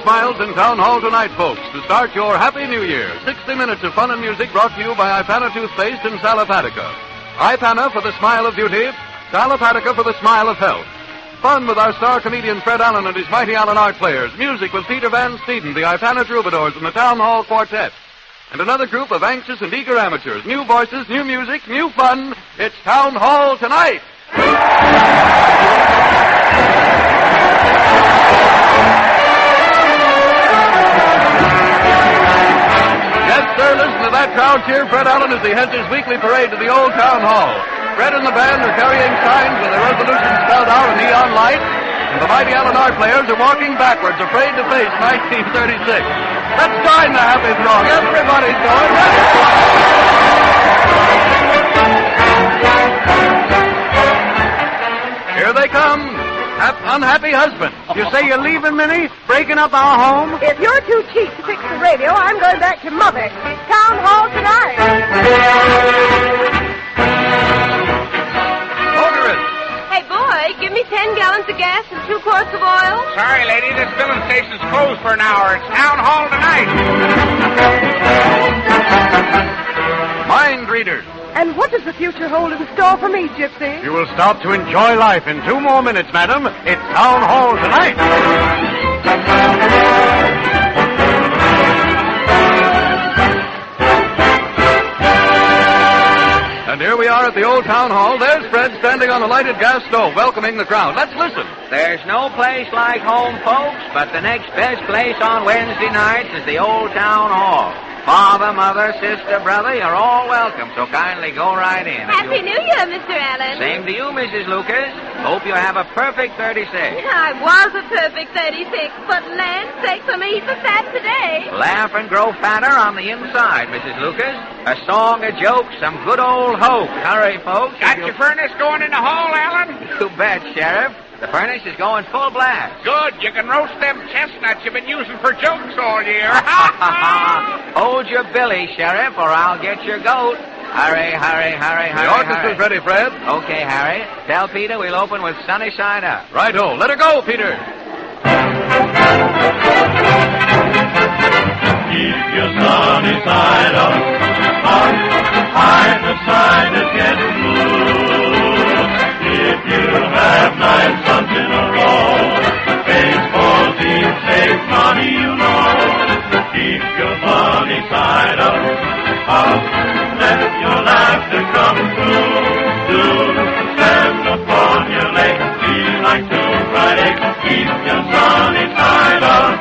smiles in Town Hall tonight, folks, to start your happy new year. 60 minutes of fun and music brought to you by Ipana Toothpaste and Salapatica. Ipana for the smile of beauty, Salapatica for the smile of health. Fun with our star comedian Fred Allen and his Mighty Allen Art Players. Music with Peter Van Steeden, the Ipana Troubadours, and the Town Hall Quartet. And another group of anxious and eager amateurs. New voices, new music, new fun. It's Town Hall tonight. Yes, sir, listen to that crowd cheer Fred Allen as he heads his weekly parade to the old Town Hall. Fred and the band are carrying signs with their resolutions spelled out in neon light, and the Mighty Allen Art Players are walking backwards, afraid to face 1936. Let's join the happy throng. Everybody's going. Here they come. Unhappy husband. You say you're leaving, Minnie? Breaking up our home? If you're too cheap to fix the radio, I'm going back to Mother. Town Hall tonight. Hey, boy, give me 10 gallons of gas and 2 quarts of oil. Sorry, lady, this filling station's closed for an hour. It's Town Hall tonight. Mind readers. And what does the future hold in store for me, Gypsy? You will stop to enjoy life in 2 more minutes, madam. It's Town Hall tonight. And here we are at the old Town Hall. There's Fred standing on a lighted gas stove, welcoming the crowd. Let's listen. There's no place like home, folks, but the next best place on Wednesday nights is the old Town Hall. Father, mother, sister, brother, you're all welcome, so kindly go right in. Happy New Year, Mr. Allen. Same to you, Mrs. Lucas. Hope you have a perfect 36. I was a perfect 36, but land sakes, I'm a heap of fat today. Laugh and grow fatter on the inside, Mrs. Lucas. A song, a joke, some good old hope. Hurry, folks. Got your furnace going in the hall, Allen? You bet, Sheriff. The furnace is going full blast. Good. You can roast them chestnuts you've been using for jokes all year. Hold your billy, Sheriff, or I'll get your goat. Hurry, hurry, hurry, hurry. The orchestra's ready, Fred. Okay, Harry. Tell Peter we'll open with Sunny Side Up. Right-o. Let her go, Peter. Keep your sunny side up. Hide the side that's getting blue. If you have 9 sons in a row, baseball team saves money, you know. Keep your funny side up. Let your laughter come through. Do stand upon your legs, feel like 2 fried eggs. Keep your sunny side up.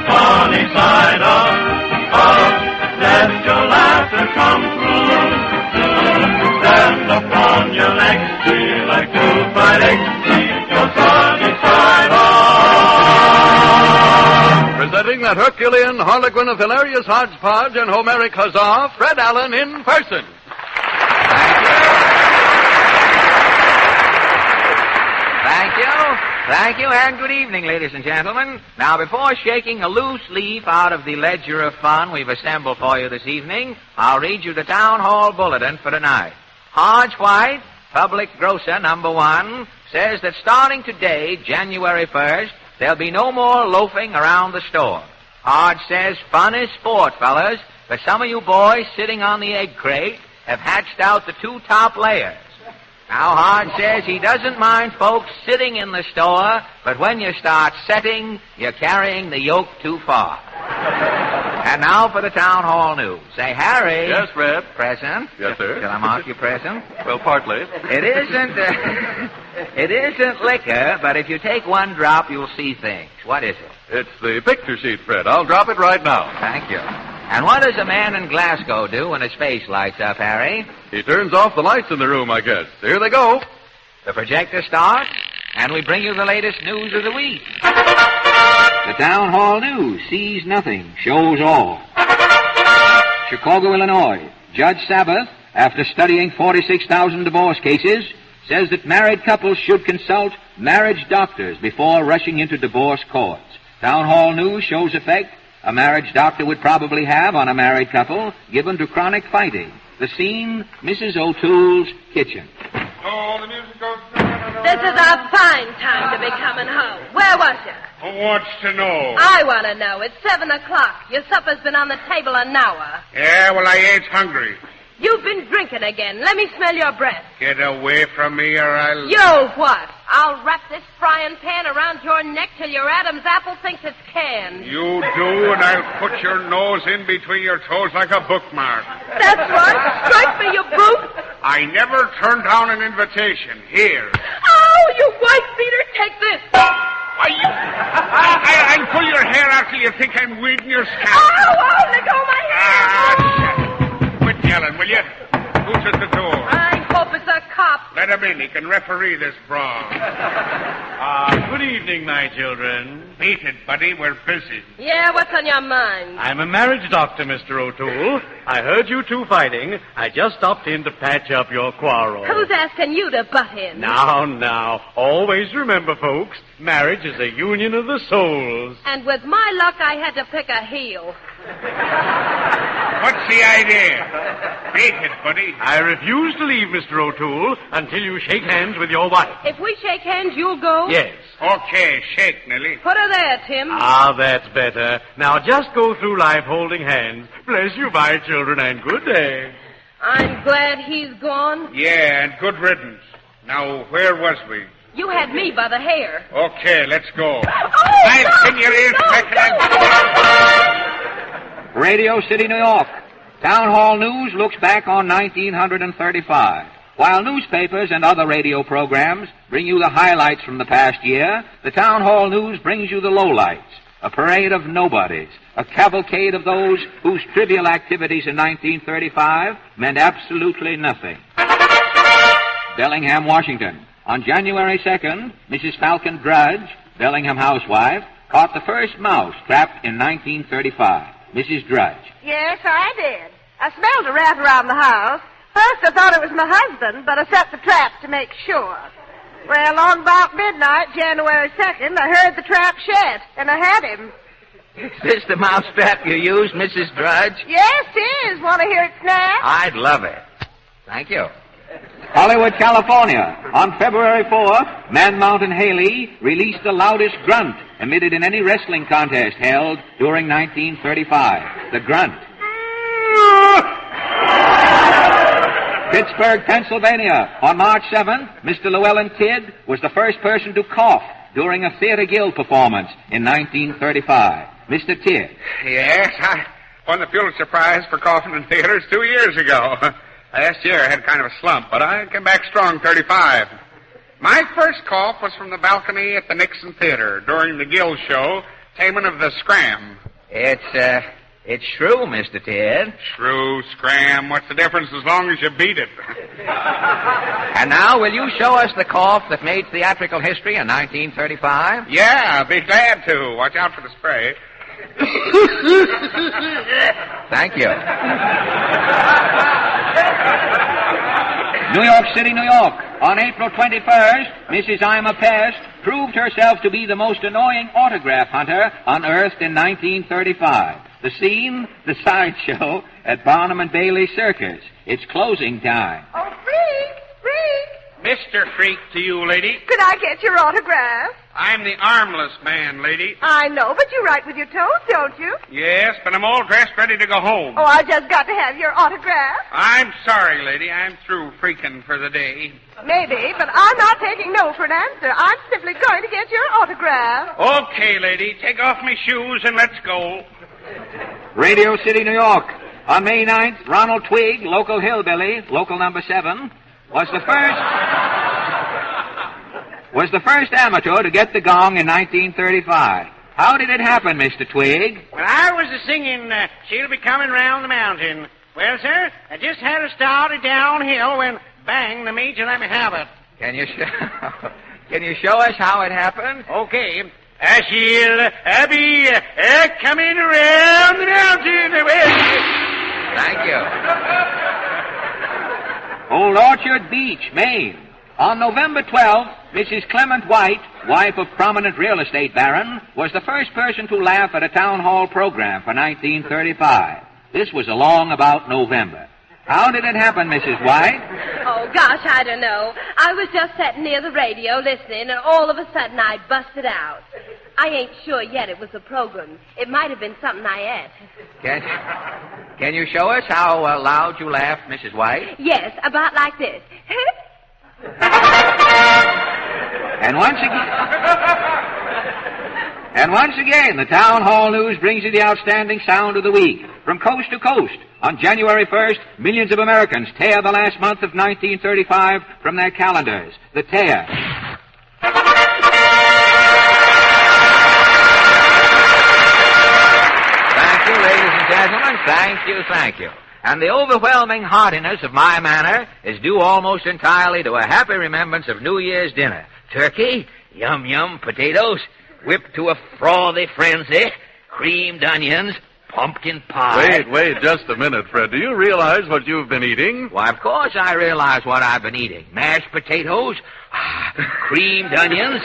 Funny side up, let your laughter come through. Stand upon your legs, feel like 2 fried eggs. Keep your sunny side up. Presenting that Herculean harlequin of hilarious hodgepodge and Homeric huzzah, Fred Allen in person. Thank you, and good evening, ladies and gentlemen. Now, before shaking a loose leaf out of the ledger of fun we've assembled for you this evening, I'll read you the Town Hall Bulletin for tonight. Hodge White, Public Grocer number 1, says that starting today, January 1st, there'll be no more loafing around the store. Hodge says fun is sport, fellas, but some of you boys sitting on the egg crate have hatched out the 2 top layers. Now, Hodge says he doesn't mind folks sitting in the store, but when you start setting, you're carrying the yoke too far. And now for the Town Hall news. Say, Harry. Yes, Fred. Present. Yes, sir. Shall I mark you present? Well, partly. It isn't liquor, but if you take 1 drop, you'll see things. What is it? It's the picture sheet, Fred. I'll drop it right now. Thank you. And what does a man in Glasgow do when his face lights up, Harry? He turns off the lights in the room, I guess. Here they go. The projector starts, and we bring you the latest news of the week. The Town Hall News sees nothing, shows all. Chicago, Illinois. Judge Sabbath, after studying 46,000 divorce cases, says that married couples should consult marriage doctors before rushing into divorce courts. Town hall news shows effect a marriage doctor would probably have on a married couple given to chronic fighting. The scene, Mrs. O'Toole's kitchen. Oh, the music goes... This is a fine time to be coming home. Where was you? Who wants to know? I want to know. It's 7 o'clock. Your supper's been on the table an hour. Yeah, well, I ain't hungry. You've been drinking again. Let me smell your breath. Get away from me or I'll... You what? I'll wrap this frying pan around your neck till your Adam's apple thinks it's canned. You do, and I'll put your nose in between your toes like a bookmark. That's right. Strike me, you brute. I never turn down an invitation. Here. Oh, you white beater, take this. I'll pull your hair out till you think I'm weeding your scalp. Oh, let go of my hair. Quit yelling, will you? Who's at the door? I hope it's a cop. Let him in. He can referee this brawl. Good evening, my children. Beat it, buddy. We're busy. Yeah, what's on your mind? I'm a marriage doctor, Mr. O'Toole. I heard you two fighting. I just stopped in to patch up your quarrel. Who's asking you to butt in? Now. Always remember, folks, marriage is a union of the souls. And with my luck, I had to pick a heel. What's the idea? Beat it, buddy. I refuse to leave, Mr. O'Toole, until you shake hands with your wife. If we shake hands, you'll go? Yes. Okay, shake, Nellie. Put her there, Tim. That's better. Now, just go through life holding hands. Bless you, my children, and good day. I'm glad he's gone. Yeah, and good riddance. Now, where was we? You had me by the hair. Okay, let's go. Oh, I'll pin your ears back and Radio City, New York. Town Hall News looks back on 1935. While newspapers and other radio programs bring you the highlights from the past year, the Town Hall News brings you the lowlights. A parade of nobodies, a cavalcade of those whose trivial activities in 1935 meant absolutely nothing. Bellingham, Washington. On January 2nd, Mrs. Falcon Drudge, Bellingham housewife, caught the first mouse trapped in 1935. Mrs. Drudge. Yes, I did. I smelled a rat around the house. First I thought it was my husband, but I set the trap to make sure. Well, along about midnight, January 2nd, I heard the trap shed, and I had him. Is this the mouse trap you used, Mrs. Drudge? Yes, it is. Want to hear it snap? I'd love it. Thank you. Hollywood, California. On February 4th, Man Mountain Haley released the loudest grunt emitted in any wrestling contest held during 1935. The grunt. Pittsburgh, Pennsylvania. On March 7th, Mr. Llewellyn Tidd was the first person to cough during a Theater Guild performance in 1935. Mr. Tidd. Yes, I won the Pulitzer Prize for coughing in theaters 2 years ago. Last year I had kind of a slump, but I came back strong 35. My first cough was from the balcony at the Nixon Theater during the Guild show, Taming of the Scram. It's true, Mr. Tidd. Shrew, scram, what's the difference as long as you beat it? And now, will you show us the cough that made theatrical history in 1935? Yeah, I'll be glad to. Watch out for the spray. Thank you. New York City, New York. On April 21st, Mrs. Ima Pest proved herself to be the most annoying autograph hunter unearthed in 1935. The scene, the sideshow at Barnum and Bailey Circus. It's closing time. Oh, Freak! Mr. Freak to you, lady. Could I get your autograph? I'm the armless man, lady. I know, but you write with your toes, don't you? Yes, but I'm all dressed ready to go home. Oh, I just got to have your autograph. I'm sorry, lady. I'm through freaking for the day. Maybe, but I'm not taking no for an answer. I'm simply going to get your autograph. Okay, lady. Take off my shoes and let's go. Radio City, New York. On May 9th, Ronald Twigg, local hillbilly, local number 7, was the first amateur to get the gong in 1935. How did it happen, Mr. Twigg? Well, I was a-singing, She'll Be Coming Round the Mountain. Well, sir, I just had to start it downhill when, bang, the major let me have it. Can you show us how it happened? Okay. She'll be coming around the mountain. Thank you. Old Orchard Beach, Maine. On November 12th, Mrs. Clement White, wife of prominent real estate baron, was the first person to laugh at a town hall program for 1935. This was along about November. How did it happen, Mrs. White? Oh, gosh, I don't know. I was just sitting near the radio listening, and all of a sudden I busted out. I ain't sure yet it was a program. It might have been something I ate. Can you show us how loud you laughed, Mrs. White? Yes, about like this. And once again, the Town Hall News brings you the outstanding sound of the week. From coast to coast, on January 1st, millions of Americans tear the last month of 1935 from their calendars. The tear. Thank you, ladies and gentlemen. Thank you. And the overwhelming heartiness of my manner is due almost entirely to a happy remembrance of New Year's dinner. Turkey, yum, potatoes, whipped to a frothy frenzy, creamed onions, pumpkin pie. Wait just a minute, Fred. Do you realize what you've been eating? Why, of course I realize what I've been eating. Mashed potatoes, creamed onions,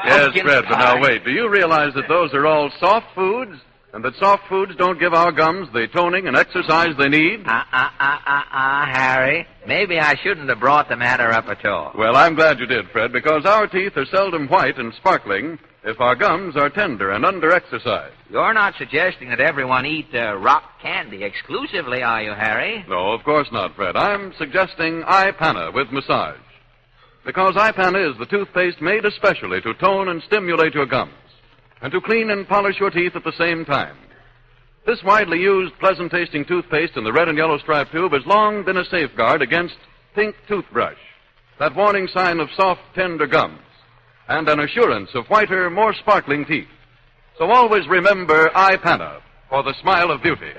Yes, pumpkin Fred, but pie. now wait. Do you realize that those are all soft foods? And that soft foods don't give our gums the toning and exercise they need? Harry. Maybe I shouldn't have brought the matter up at all. Well, I'm glad you did, Fred, because our teeth are seldom white and sparkling if our gums are tender and under-exercised. You're not suggesting that everyone eat rock candy exclusively, are you, Harry? No, of course not, Fred. I'm suggesting iPana with massage. Because iPana is the toothpaste made especially to tone and stimulate your gums, and to clean and polish your teeth at the same time. This widely used, pleasant-tasting toothpaste in the red and yellow striped tube has long been a safeguard against pink toothbrush, that warning sign of soft, tender gums, and an assurance of whiter, more sparkling teeth. So always remember iPana for the smile of beauty.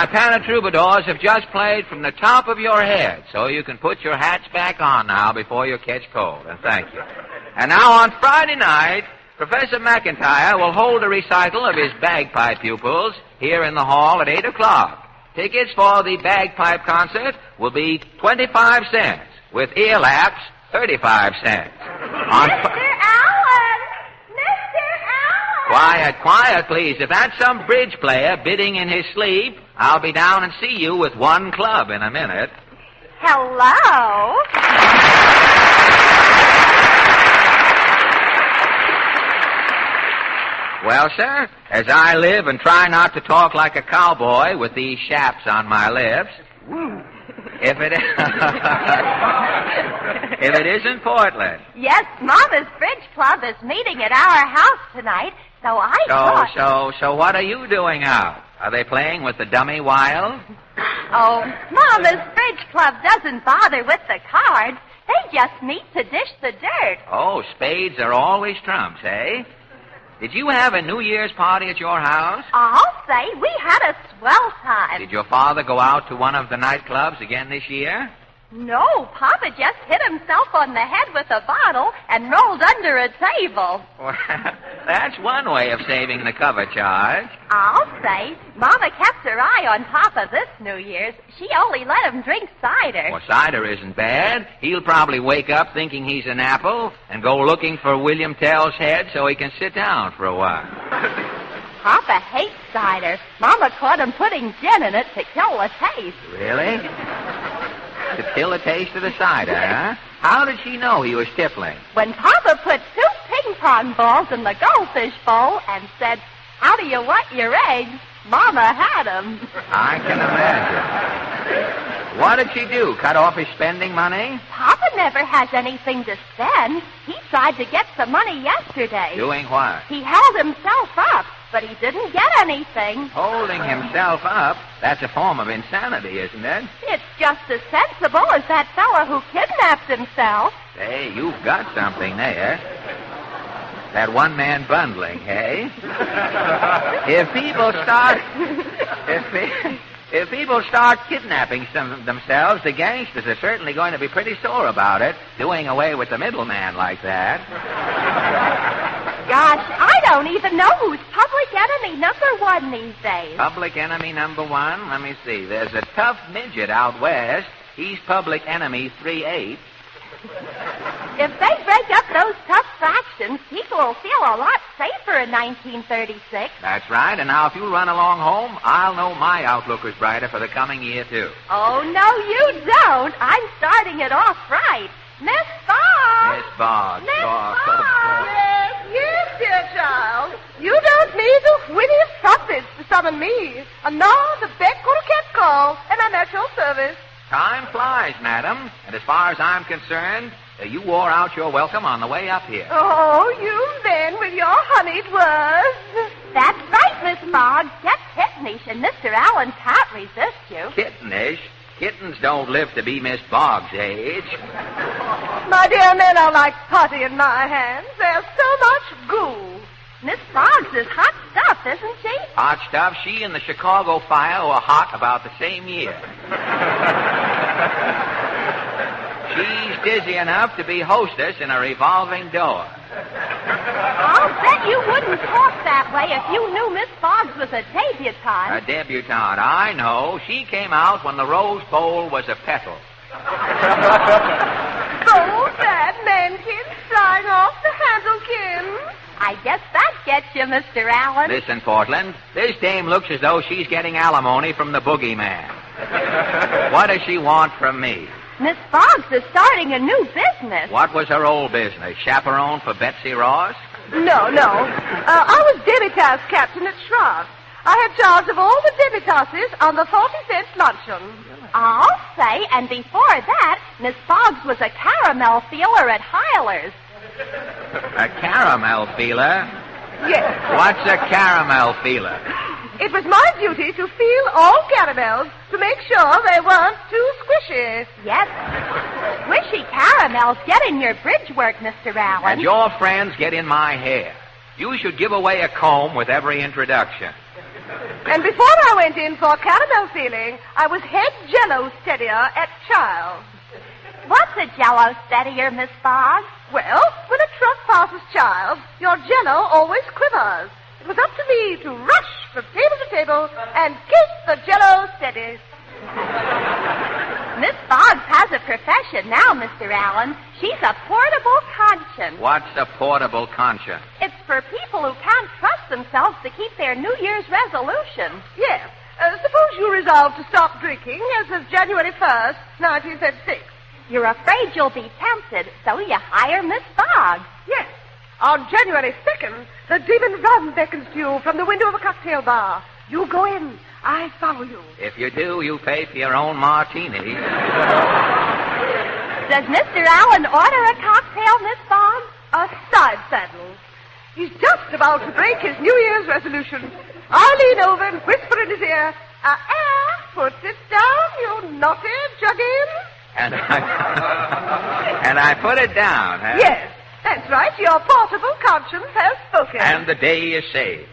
Ipanna Troubadours have just played From the Top of Your Head, so you can put your hats back on now before you catch cold, and thank you. And now on Friday night, Professor McIntyre will hold a recital of his bagpipe pupils here in the hall at 8 o'clock. Tickets for the bagpipe concert will be 25 cents, with ear laps, 35 cents. Quiet, please. If that's some bridge player bidding in his sleep, I'll be down and see you with one club in a minute. Hello? Well, sir, as I live and try not to talk like a cowboy with these shaps on my lips, if it isn't Portland. Yes, Mama's Bridge Club is meeting at our house tonight, so I thought... So what are you doing out? Are they playing with the dummy wild? Oh, Mama's Bridge Club doesn't bother with the cards. They just meet to dish the dirt. Oh, spades are always trumps, eh? Did you have a New Year's party at your house? I'll say, we had a swell time. Did your father go out to one of the nightclubs again this year? No, Papa just hit himself on the head with a bottle and rolled under a table. Well, that's one way of saving the cover charge. I'll say, Mama kept her eye on Papa this New Year's. She only let him drink cider. Well, cider isn't bad. He'll probably wake up thinking he's an apple and go looking for William Tell's head so he can sit down for a while. Papa hates cider. Mama caught him putting gin in it to kill the taste. Really? To kill the taste of the cider, huh? How did she know he was tippling? When Papa put 2 ping pong balls in the goldfish bowl and said, "How do you wet your eggs?" Mama had him. I can imagine. What did she do? Cut off his spending money? Papa never has anything to spend. He tried to get some money yesterday. Doing what? He held himself up, but he didn't get anything. Holding himself up? That's a form of insanity, isn't it? It's just as sensible as that fellow who kidnapped himself. Hey, you've got something there. That one-man bundling, hey? If people start kidnapping themselves, the gangsters are certainly going to be pretty sore about it, doing away with the middleman like that. Gosh, I don't even know who's public enemy number 1 these days. Public enemy number 1? Let me see. There's a tough midget out west. He's public enemy 3/8. If they break up those tough factions, people will feel a lot safer in 1936. That's right. And now if you run along home, I'll know my outlook is brighter for the coming year, too. Oh, no, you don't. I'm starting it off right. Miss Boggs. Miss Boggs. Miss Boggs. Yes, dear child. You don't need the whinny trumpets to summon me. And now the beck or cat call, and I'm at your service. Time flies, madam. And as far as I'm concerned, you wore out your welcome on the way up here. Oh, you then with your honeyed words. That's right, Miss Boggs. Get kittenish, and Mr. Allen can't resist you. Kittenish? Kittens don't live to be Miss Boggs' age. My dear men are like putty in my hands. There's so much goo. Miss Boggs is hot stuff, isn't she? Hot stuff? She and the Chicago Fire were hot about the same year. She's dizzy enough to be hostess in a revolving door. I'll bet you wouldn't talk that way if you knew Miss Boggs was a debutante. A debutante, I know. She came out when the Rose Bowl was a petal. Oh, that mankin flying off the handlekin. I guess that gets you, Mr. Allen. Listen, Portland, this dame looks as though she's getting alimony from the boogeyman. What does she want from me? Miss Boggs is starting a new business. What was her old business? Chaperone for Betsy Ross? No. I was debutasse captain at Shroud. I had charge of all the debutasses on the 40-cent luncheon. I'll say, and before that, Miss Boggs was a caramel feeler at Hyler's. A caramel feeler? Yes. What's a caramel feeler? It was my duty to feel all caramels to make sure they weren't too squishy. Yes. Squishy caramels get in your bridge work, Mr. Allen. And your friends get in my hair. You should give away a comb with every introduction. And before I went in for caramel feeling, I was head jello steadier at Child's. What's a jello steadier, Miss Boggs? Well, when a truck passes Child's, your jello always quivers. It was up to me to rush from table to table and keep the jello steady. Miss Boggs has a profession now, Mr. Allen. She's a portable conscience. What's a portable conscience? It's for people who can't trust themselves to keep their New Year's resolutions. Yes. Suppose you resolve to stop drinking as of January 1st, 1936. You're afraid you'll be tempted, so you hire Miss Boggs. Yes. On January 2nd, the demon rum beckons to you from the window of a cocktail bar. You go in. I follow you. If you do, you pay for your own martini. Does Mr. Allen order a cocktail, Miss Boggs? A side saddle. He's just about to break his New Year's resolution. I lean over and whisper in his ear, put it down, you naughty juggins. And I put it down, huh? Yes. That's right. Your portable conscience has spoken. And the day is saved.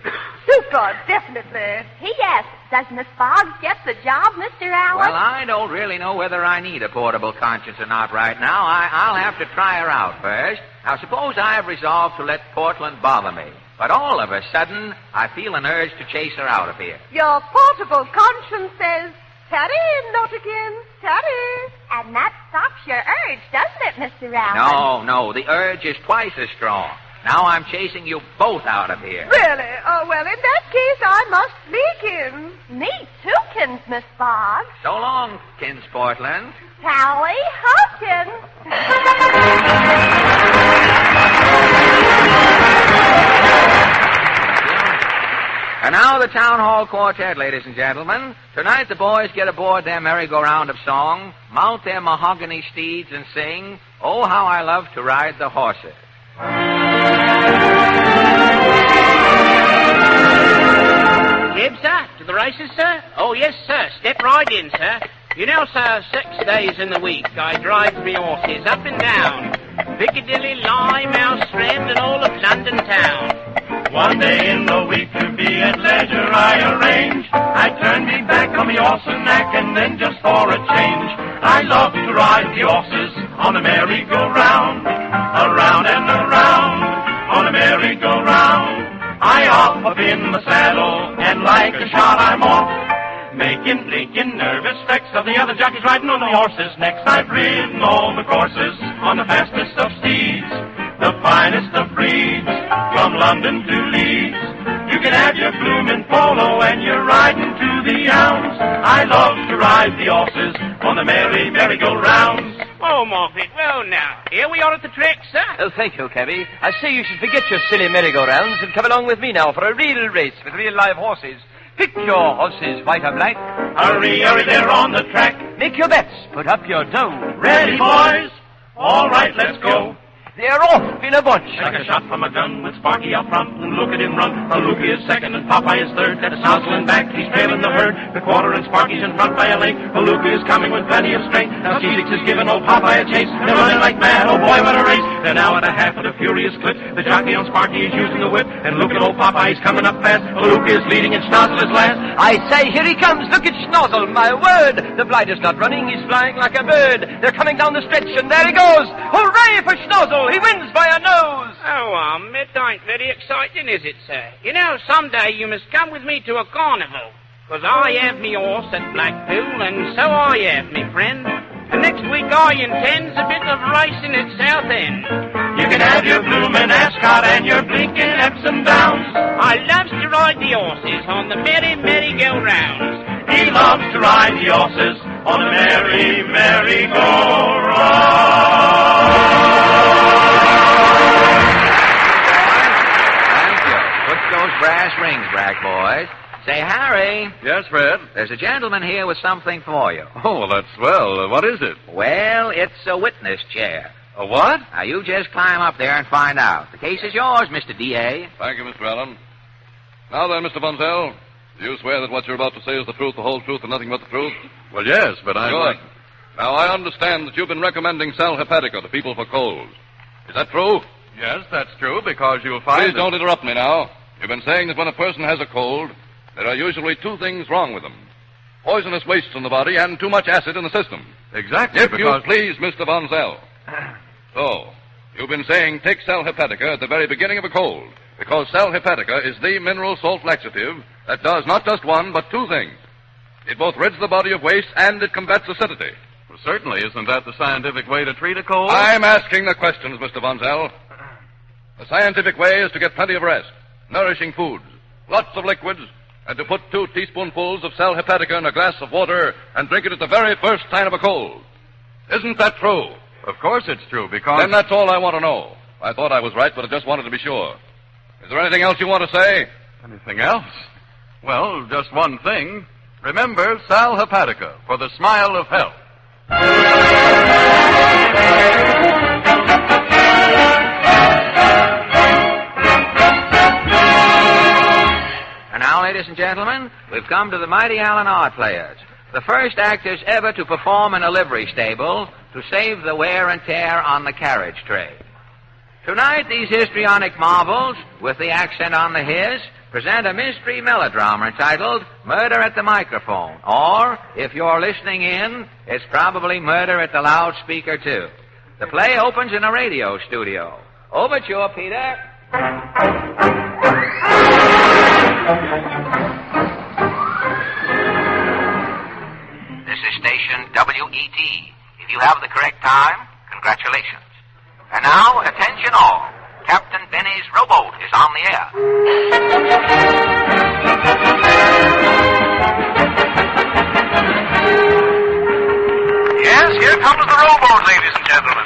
Super, definitely. P.S. Does Miss Boggs get the job, Mr. Allen? Well, I don't really know whether I need a portable conscience or not right now. I'll have to try her out first. Now, suppose I have resolved to let Portland bother me. But all of a sudden, I feel an urge to chase her out of here. Your portable conscience says, Taddy, not again, Taddy. And that stops your urge, doesn't it, Mr. Allen? No, the urge is twice as strong. Now I'm chasing you both out of here. Really? Oh, well, in that case, I must be Kins. Me too, Kins, Miss Boggs. So long, Kins Portland. Tally Hawkins. And now the Town Hall Quartet, ladies and gentlemen. Tonight the boys get aboard their merry-go-round of song, mount their mahogany steeds, and sing, "Oh, How I Love to Ride the Horses." Jib, sir? To the races, sir? Oh, yes, sir. Step right in, sir. You know, sir, 6 days in the week I drive me horses up and down Piccadilly, Limehouse, Strand, and all of London town. One day in the week to be at leisure I arrange. I turn me back on the horse and neck, and then just for a change I love to ride the horses on a merry-go-round, around and around on a merry-go-round. I hop up in the saddle, and like a shot I'm off, making blinking nervous specks of the other jockeys riding on the horses' necks. I've ridden all the courses on the fastest of steeds, the finest of breeds, from London to Leeds. You can have your bloomin' polo and you're riding to the hounds. I love to ride the horses on the merry-go-rounds. Oh, Margaret, well now, here we are at the track, sir. Oh, thank you, cabby. I say you should forget your silly merry-go-rounds and come along with me now for a real race with real live horses. Pick your horses, white or black. Hurry, hurry, they're on the track. Make your bets, put up your dough. Ready, boys? All right, let's go. They're off in a bunch. Like a shot from a gun with Sparky up front, and look at him run. Maluki is second and Popeye is third. Got a Sousel in back, he's trailing the herd. The quarter and Sparky's in front by a length. Maluki is coming with plenty of strength. Now Cheesix is giving old Popeye a chase. They're running like mad, oh boy, what a race. They're now at a half at a furious clip. The jockey on Sparky is using the whip, and look at old Popeye, he's coming up fast. Maluki is leading and Schnozzle is last. I say, here he comes, look at Schnozzle, my word. The blind is not running, he's flying like a bird. They're coming down the stretch, and there he goes. Hooray for Schnozzle, he wins by a nose. Oh, it ain't very exciting, is it, sir? You know, someday you must come with me to a carnival, 'cause I have me horse at Blackpool, and so I have, me friend. And next week I intends a bit of racing at Southend. You can have your bloomin' Ascot and your blinking Epsom Downs. I loves to ride the horses on the merry-go-rounds. He loves to ride the horses on the merry-go-round. Those brass rings, Brack boys. Say, Harry. Yes, Fred? There's a gentleman here with something for you. Oh, well, that's swell. What is it? Well, it's a witness chair. A what? Now, you just climb up there and find out. The case is yours, Mr. D.A. Thank you, Mr. Allen. Now then, Mr. Von Zell, do you swear that what you're about to say is the truth, the whole truth, and nothing but the truth? Well, yes, but I... Good. Now, I understand that you've been recommending sal hepatica to people for colds. Is that true? Yes, that's true, because you'll find... Please don't interrupt me now. You've been saying that when a person has a cold, there are usually two things wrong with them. Poisonous wastes in the body and too much acid in the system. Exactly, If because... you please, Mr. Von Zell. So, you've been saying take sal hepatica at the very beginning of a cold, because sal hepatica is the mineral salt laxative that does not just one, but two things. It both rids the body of waste and it combats acidity. Well, certainly, isn't that the scientific way to treat a cold? I'm asking the questions, Mr. Von Zell. The scientific way is to get plenty of rest, nourishing foods, lots of liquids, and to put 2 teaspoonfuls of sal hepatica in a glass of water and drink it at the very first sign of a cold. Isn't that true? Of course it's true, because... Then that's all I want to know. I thought I was right, but I just wanted to be sure. Is there anything else you want to say? Anything else? Well, just one thing. Remember sal hepatica for the smile of health. And now, ladies and gentlemen, we've come to the mighty Allen Art Players, the first actors ever to perform in a livery stable to save the wear and tear on the carriage trade. Tonight, these histrionic marvels, with the accent on the his, present a mystery melodrama entitled Murder at the Microphone. Or, if you're listening in, it's probably Murder at the Loudspeaker, too. The play opens in a radio studio. Overture, Peter. This is station WET. If you have the correct time, congratulations. And now, attention all. Captain Benny's rowboat is on the air. Yes, here comes the rowboat, ladies and gentlemen.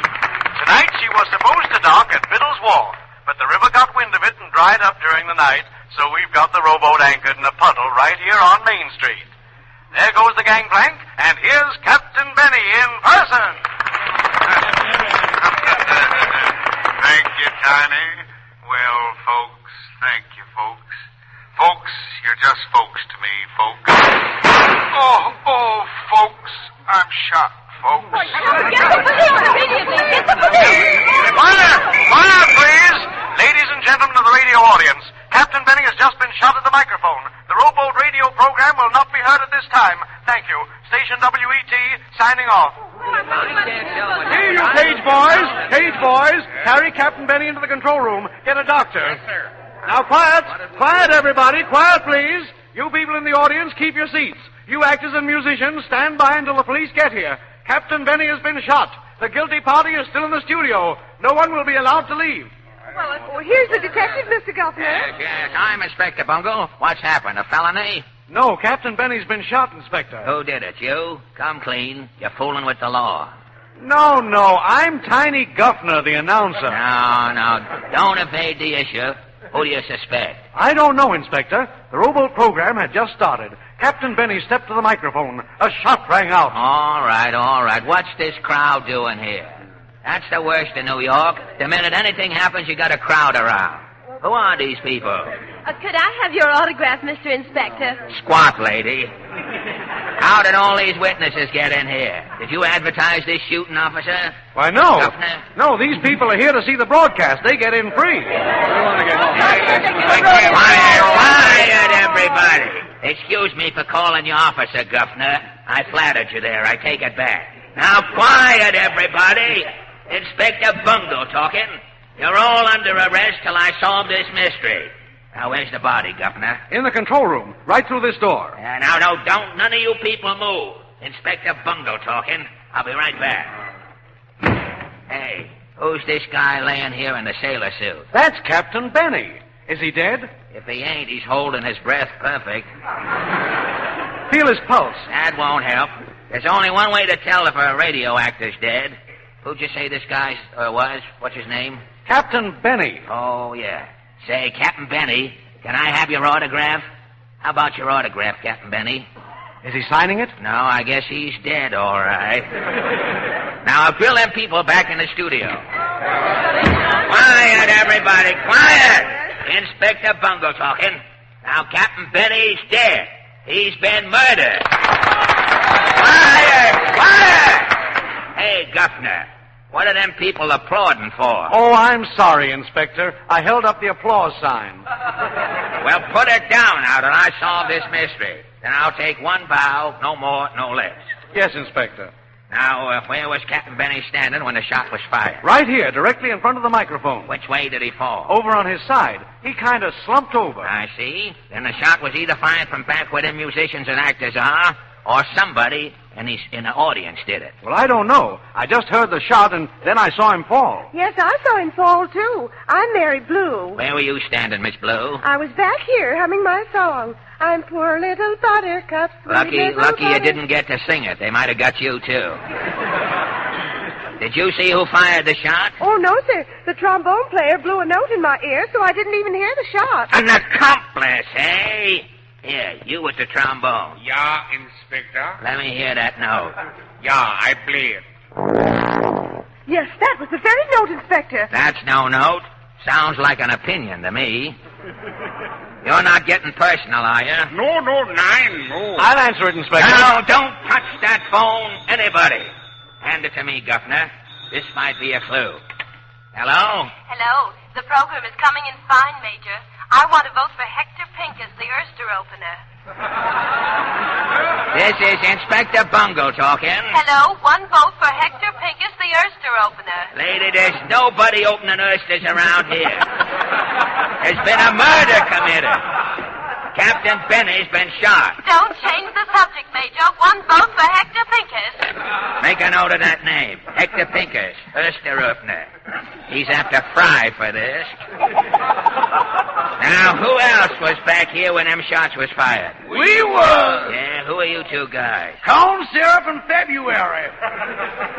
Tonight she was supposed to dock at Biddle's Wharf, but the river got wind of it and dried up during the night, so we've got the rowboat anchored in a puddle right here on Main Street. There goes the gangplank, and here's Captain Benny in person. Thank you, Tiny. Well, folks, thank you, folks. Folks, you're just folks to me, folks. Oh, folks, I'm shot, folks. Quiet, please. Ladies and gentlemen of the radio audience, Captain Benny has just been shot at the microphone. The rowboat radio program will not be heard at this time. Thank you. Station WET, signing off. Here, you Cage boys, carry Captain Benny into the control room. Get a doctor. Yes, sir. Now, quiet, everybody. Quiet, please. You people in the audience, keep your seats. You actors and musicians, stand by until the police get here. Captain Benny has been shot. The guilty party is still in the studio. No one will be allowed to leave. Well, here's the detective, Mr. Governor. Yes, I'm Inspector Bungle. What's happened, a felony? No, Captain Benny's been shot, Inspector. Who did it, you? Come clean. You're fooling with the law. No, I'm Tiny Guffner, the announcer. No, don't evade the issue. Who do you suspect? I don't know, Inspector. The rowboat program had just started. Captain Benny stepped to the microphone. A shot rang out. All right. What's this crowd doing here? That's the worst in New York. The minute anything happens, you got a crowd around. Who are these people? Could I have your autograph, Mr. Inspector? Squat, lady. How did all these witnesses get in here? Did you advertise this shooting, officer? Why, no. Governor? No, these people are here to see the broadcast. They get in free. Quiet, everybody. Excuse me for calling you officer, Governor. I flattered you there. I take it back. Now, quiet, everybody. Inspector Bungle talking. You're all under arrest till I solve this mystery. Now, where's the body, Governor? In the control room, right through this door. Now, don't none of you people move. Inspector Bungle talking. I'll be right back. Hey, who's this guy laying here in the sailor suit? That's Captain Benny. Is he dead? If he ain't, he's holding his breath perfect. Feel his pulse. That won't help. There's only one way to tell if a radio actor's dead. Who'd you say this guy was? What's his name? Captain Benny. Oh, yeah. Say, Captain Benny, can I have your autograph? How about your autograph, Captain Benny? Is he signing it? No, I guess he's dead, all right. Now, grill them people back in the studio. Quiet, everybody, quiet! Inspector Bungle talking. Now, Captain Benny's dead. He's been murdered. Quiet! Hey, Guffner, what are them people applauding for? Oh, I'm sorry, Inspector. I held up the applause sign. Well, put it down now that I solve this mystery. Then I'll take one bow, no more, no less. Yes, Inspector. Now, where was Captain Benny standing when the shot was fired? Right here, directly in front of the microphone. Which way did he fall? Over on his side. He kind of slumped over. I see. Then the shot was either fired from back where them musicians and actors are, or somebody in the audience did it. Well, I don't know. I just heard the shot, and then I saw him fall. Yes, I saw him fall, too. I'm Mary Blue. Where were you standing, Miss Blue? I was back here humming my song. I'm poor little buttercup. Lucky you didn't get to sing it. They might have got you, too. Did you see who fired the shot? Oh, no, sir. The trombone player blew a note in my ear, so I didn't even hear the shot. An accomplice, eh? Here, you with the trombone. Yeah, Inspector. Let me hear that note. Yeah, I play it. Yes, that was the very note, Inspector. That's no note. Sounds like an opinion to me. You're not getting personal, are you? No, no. I'll answer it, Inspector. No, don't touch that phone, anybody. Hand it to me, Guffner. This might be a clue. Hello? Hello. The program is coming in fine, Major. I want to vote for Hector Pincus, the oyster opener. This is Inspector Bungle talking. Hello. One vote for Hector Pincus, the oyster opener. Lady, there's nobody opening oysters around here. There's been a murder committed. Captain Benny's been shot. Don't change the subject, Major. One vote for Hector Pincus. Make a note of that name. Hector Pincus, oyster opener. He's after Fry for this. Now, who else was back here when them shots was fired? We was. Yeah, who are you two guys? Corn syrup in February.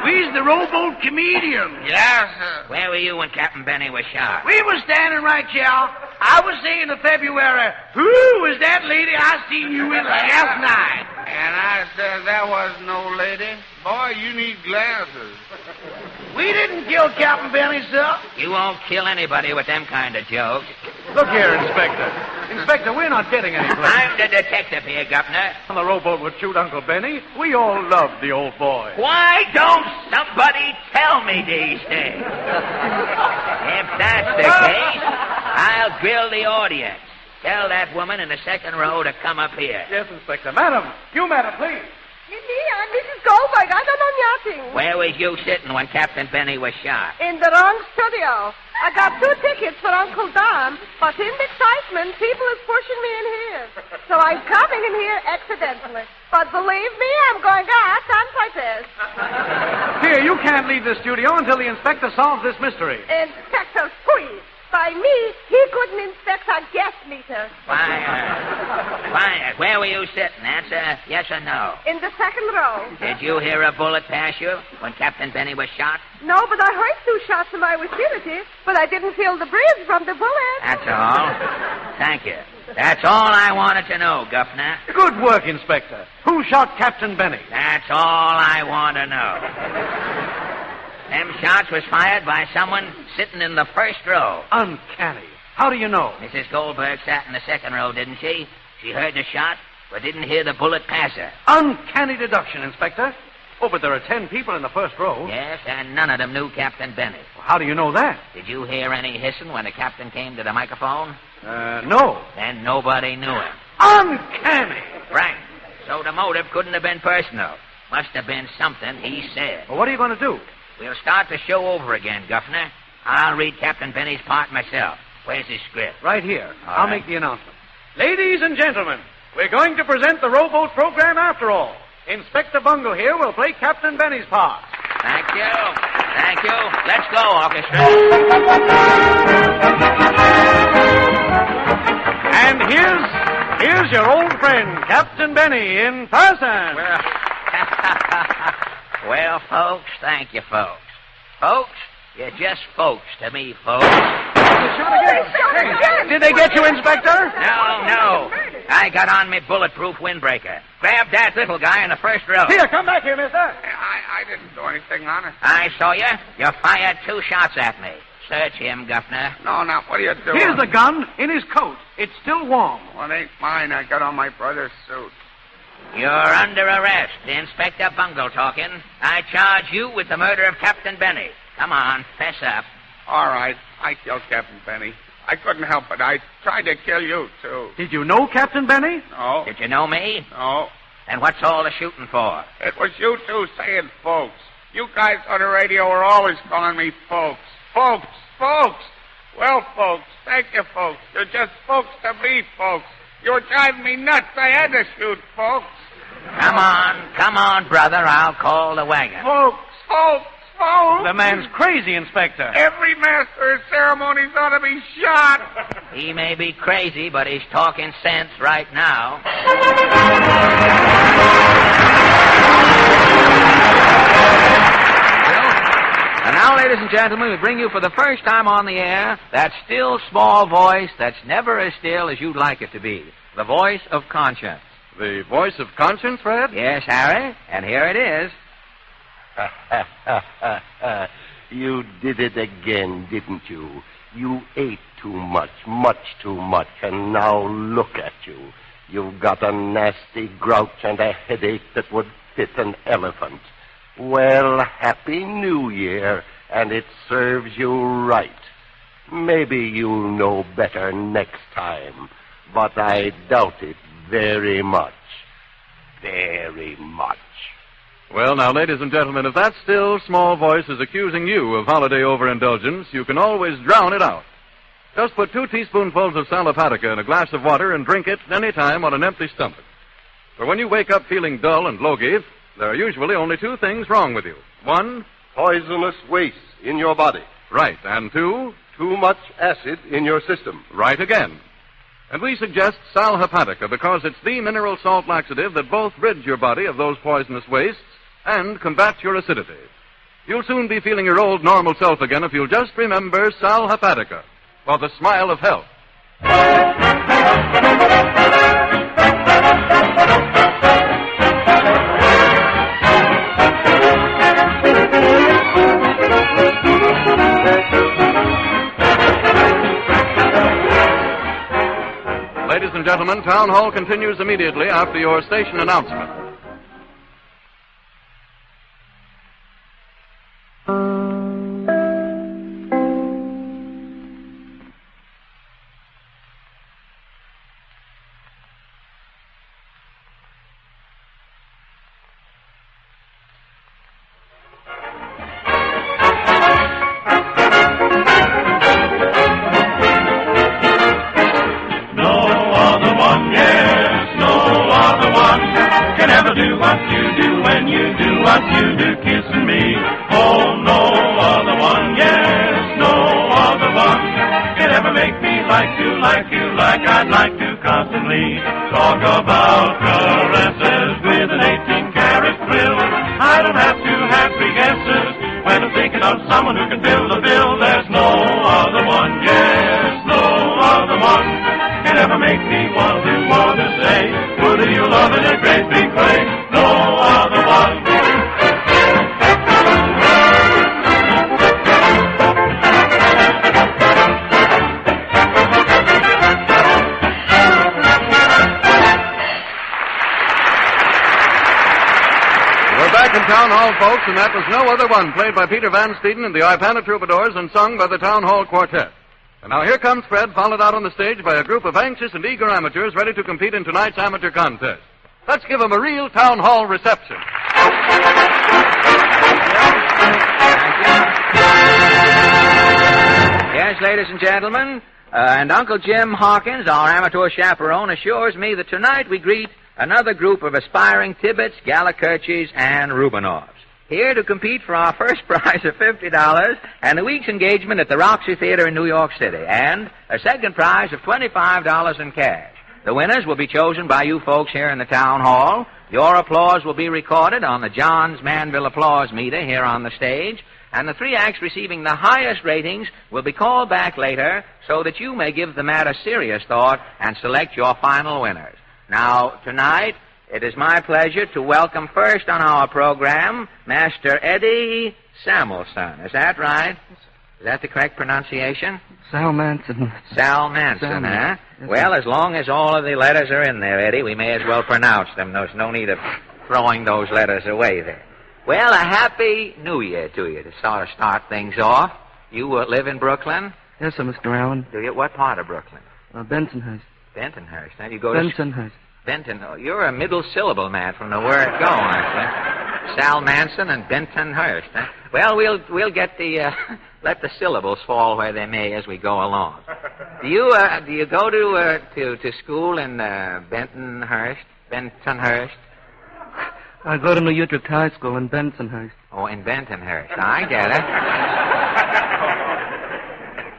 We's the rowboat comedians. Yes, sir. Where were you when Captain Benny was shot? We was standing right here. I was saying to February, who was that lady I seen you with last night? And I said, that was no lady. Boy, you need glasses. We didn't kill Captain Benny, sir. You won't kill anybody with them kind of jokes. Look here, Inspector. Inspector, we're not getting any place. I'm the detective here, Governor. On the rowboat would shoot Uncle Benny. We all loved the old boy. Why don't somebody tell me these things? If that's the case, I'll grill the audience. Tell that woman in the second row to come up here. Yes, Inspector. Madam, please. Me, I'm Mrs. Goldberg. I don't know nothing. Where was you sitting when Captain Benny was shot? In the wrong studio. I got 2 tickets for Uncle Don, but in the excitement, people is pushing me in here. So I'm coming in here accidentally. But believe me, I'm going out on purpose. Here, you can't leave the studio until the inspector solves this mystery. Inspector Squeeze. By me, he couldn't inspect our gas meter. Quiet. Where were you sitting? Answer yes or no. In the second row. Did you hear a bullet pass you when Captain Benny was shot? No, but I heard 2 shots in my vicinity, but I didn't feel the breeze from the bullet. That's all. Thank you. That's all I wanted to know, Governor. Good work, Inspector. Who shot Captain Benny? That's all I want to know. Them shots was fired by someone sitting in the first row. Uncanny. How do you know? Mrs. Goldberg sat in the second row, didn't she? She heard the shot, but didn't hear the bullet pass her. Uncanny deduction, Inspector. Oh, but there are 10 people in the first row. Yes, and none of them knew Captain Benny. Well, how do you know that? Did you hear any hissing when the captain came to the microphone? No. Then nobody knew him. Uncanny. Right. So the motive couldn't have been personal. Must have been something he said. Well, what are you going to do? We'll start the show over again, Governor. I'll read Captain Benny's part myself. Where's his script? Right here. All I'll right. make the announcement. Ladies and gentlemen, we're going to present the rowboat program after all. Inspector Bungle here will play Captain Benny's part. Thank you. Thank you. Let's go, orchestra. And here's your old friend, Captain Benny, in person. Well, folks, thank you, folks. Folks, you're just folks to me, folks. Did they get you, Inspector? No. I got on me bulletproof windbreaker. Grab that little guy in the first row. Here, come back here, mister. I didn't do anything, honest. I saw you. You fired 2 shots at me. Search him, Governor. No, now, what are you doing? Here's the gun in his coat. It's still warm. Well, it ain't mine. I got on my brother's suit. You're under arrest. Inspector Bungle talking. I charge you with the murder of Captain Benny. Come on, fess up. All right. I killed Captain Benny. I couldn't help it. I tried to kill you, too. Did you know Captain Benny? No. Did you know me? No. And what's all the shooting for? It was you two saying folks. You guys on the radio were always calling me folks. Folks. Well, folks, thank you, folks. You're just folks to me, folks. You were driving me nuts. I had to shoot, folks. Come on, brother. I'll call the wagon. Folks. The man's crazy, Inspector. Every master of ceremonies ought to be shot. He may be crazy, but he's talking sense right now. And now, ladies and gentlemen, we bring you for the first time on the air that still small voice that's never as still as you'd like it to be. The voice of conscience. The voice of conscience, Fred? Yes, Harry, and here it is. You did it again, didn't you? You ate too much, and now look at you. You've got a nasty grouch and a headache that would fit an elephant. Well, Happy New Year, and it serves you right. Maybe you'll know better next time, but I doubt it very much. Very much. Well, now, ladies and gentlemen, if that still small voice is accusing you of holiday overindulgence, you can always drown it out. Just put 2 teaspoonfuls of sal hepatica in a glass of water and drink it any time on an empty stomach. For when you wake up feeling dull and logy, there are usually only 2 things wrong with you. 1, poisonous waste in your body. Right. And 2, too much acid in your system. Right again. And we suggest sal hepatica because it's the mineral salt laxative that both rid your body of those poisonous wastes and combat your acidity. You'll soon be feeling your old normal self again if you'll just remember sal hepatica for the smile of health. Ladies and gentlemen, Town Hall continues immediately after your station announcement. Folks, and that was No Other One, played by Peter Van Steeden and the Ipana Troubadours and sung by the Town Hall Quartet. And now here comes Fred, followed out on the stage by a group of anxious and eager amateurs ready to compete in tonight's amateur contest. Let's give them a real Town Hall reception. Yes, ladies and gentlemen, and Uncle Jim Hawkins, our amateur chaperone, assures me that tonight we greet another group of aspiring Tibbets, Gallikerchis, and Rubenovs, here to compete for our first prize of $50 and a week's engagement at the Roxy Theater in New York City, and a second prize of $25 in cash. The winners will be chosen by you folks here in the Town Hall. Your applause will be recorded on the Johns Manville applause meter here on the stage, and the 3 acts receiving the highest ratings will be called back later so that you may give the matter serious thought and select your final winners. Now, tonight, it is my pleasure to welcome first on our program Master Eddie Samuelson. Is that right? Is that the correct pronunciation? Sal Manson. Sal Manson, huh? Well, as long as all of the letters are in there, Eddie, we may as well pronounce them. There's no need of throwing those letters away there. Well, a happy New Year to you to sort of start things off. You live in Brooklyn? Yes, sir, Mr. Allen. Do you? What part of Brooklyn? Bensonhurst. Bentonhurst. Now you go Bensonhurst. Benton. Oh, you're a middle syllable man from the word go, aren't you? Sal Manson and Bentonhurst. Huh? Well, we'll get the let the syllables fall where they may as we go along. Do you go to school in Bentonhurst? Bentonhurst? I go to New Utrecht High School in Bensonhurst. Oh, in Bentonhurst. I get it.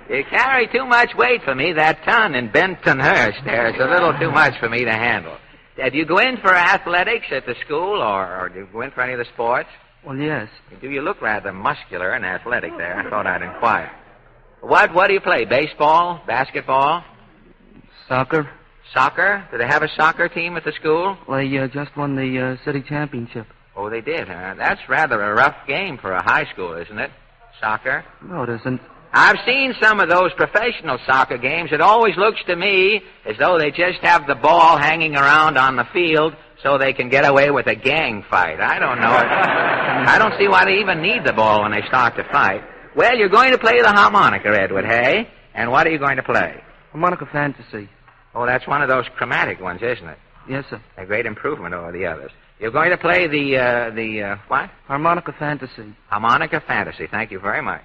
You carry too much weight for me, that ton in Bentonhurst there. It's a little too much for me to handle. Do you go in for athletics at the school, or do you go in for any of the sports? Well, yes. You look rather muscular and athletic there. I thought I'd inquire. What do you play, baseball, basketball? Soccer. Soccer? Do they have a soccer team at the school? Well, they just won the city championship. Oh, they did, huh? That's rather a rough game for a high school, isn't it? Soccer? No, it isn't. I've seen some of those professional soccer games. It always looks to me as though they just have the ball hanging around on the field so they can get away with a gang fight. I don't know. I don't see why they even need the ball when they start to fight. Well, you're going to play the harmonica, Edward, hey? And what are you going to play? Harmonica Fantasy. Oh, that's one of those chromatic ones, isn't it? Yes, sir. A great improvement over the others. You're going to play the what? Harmonica Fantasy. Harmonica Fantasy. Thank you very much.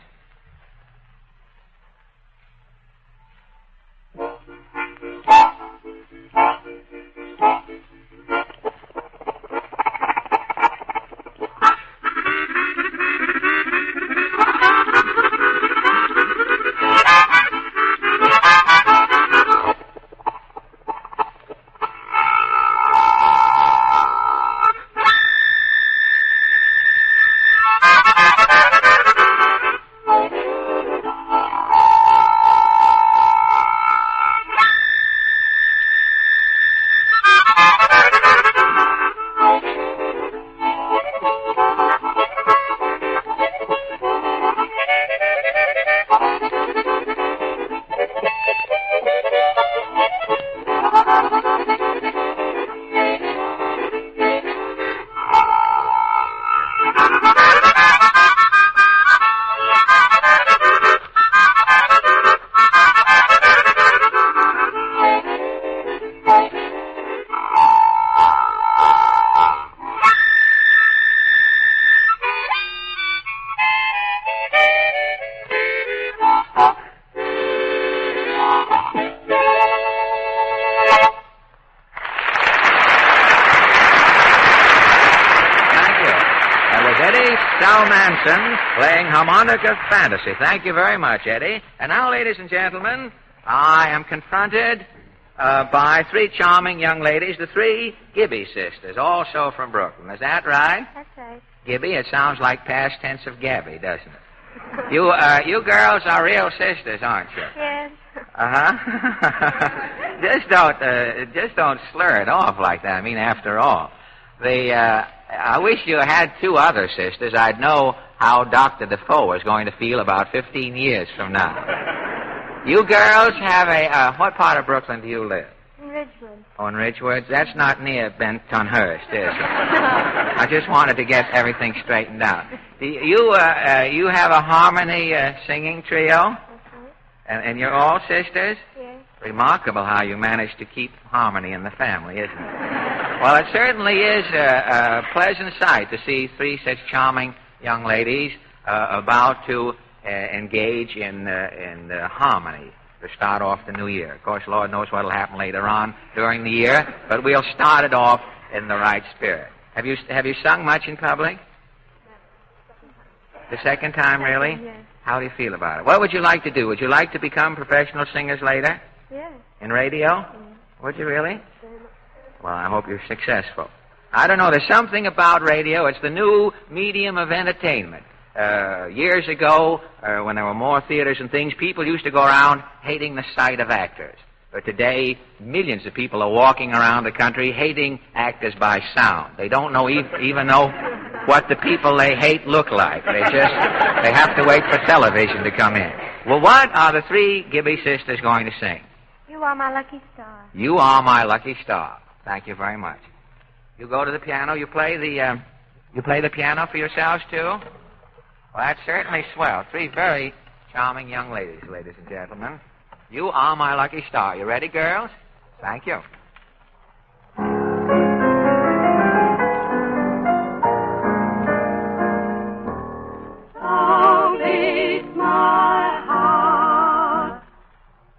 Playing Harmonica Fantasy. Thank you very much, Eddie. And now, ladies and gentlemen, I am confronted by three charming young ladies, the three Gibby sisters, also from Brooklyn. Is that right? That's right. Gibby, it sounds like past tense of Gabby, doesn't it? You girls are real sisters, aren't you? Yes. Just don't slur it off like that. I mean, after all, I wish you had two other sisters. I'd know how Dr. Defoe was going to feel about 15 years from now. You girls have what part of Brooklyn do you live? In Ridgewood. Oh, in Ridgewood? That's not near Bentonhurst, is it? I just wanted to get everything straightened out. You have a harmony singing trio? And you're all sisters? Yes. Remarkable how you managed to keep harmony in the family, isn't it? Well, it certainly is a pleasant sight to see three such charming young ladies about to engage in harmony to start off the new year. Of course, Lord knows what will happen later on during the year, but we'll start it off in the right spirit. Have you sung much in public? The second time, really? Yes. How do you feel about it? What would you like to do? Would you like to become professional singers later? Yes. In radio? Would you really? Well, I hope you're successful. I don't know. There's something about radio. It's the new medium of entertainment. Years ago, when there were more theaters and things, people used to go around hating the sight of actors. But today, millions of people are walking around the country hating actors by sound. They don't even know what the people they hate look like. They have to wait for television to come in. Well, what are the three Gibby sisters going to sing? You are my lucky star. You are my lucky star. Thank you very much. You go to the piano. You play the piano for yourselves too? Well, that's certainly swell. Three very charming young ladies, ladies and gentlemen. You are my lucky star. You ready, girls? Thank you. So beats my heart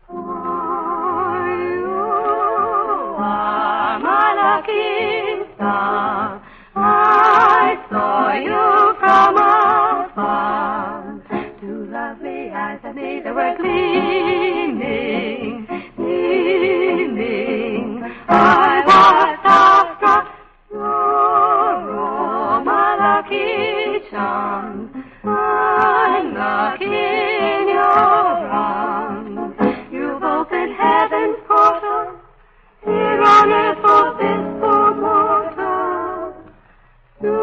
for you are my lucky star. I saw you from afar. Two lovely eyes of me that were gleaming, gleaming. I was starstruck. You're my lucky charm. I'm lucky in your arms. You've opened heaven's portal. Here on earth for this poor mortal. You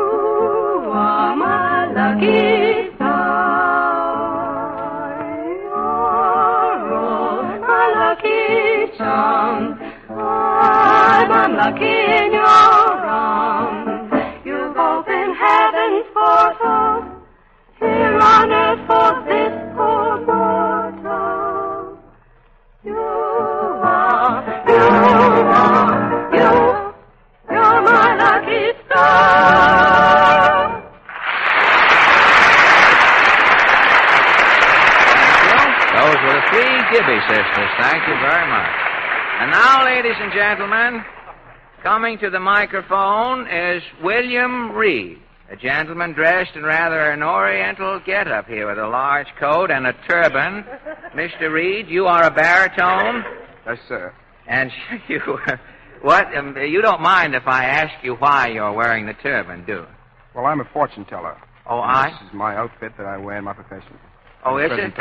are my lucky star. You're all my lucky charms. I'm lucky in your arms. You've opened heaven's portal. Here on earth for this Three Gibby sisters. Thank you very much. And now, ladies and gentlemen, coming to the microphone is William Reed, a gentleman dressed in rather an oriental get-up here with a large coat and a turban. Mr. Reed, you are a baritone? Yes, sir. And you you don't mind if I ask you why you're wearing the turban, do you? Well, I'm a fortune teller. Oh, and This is my outfit that I wear in my profession. Oh, is it?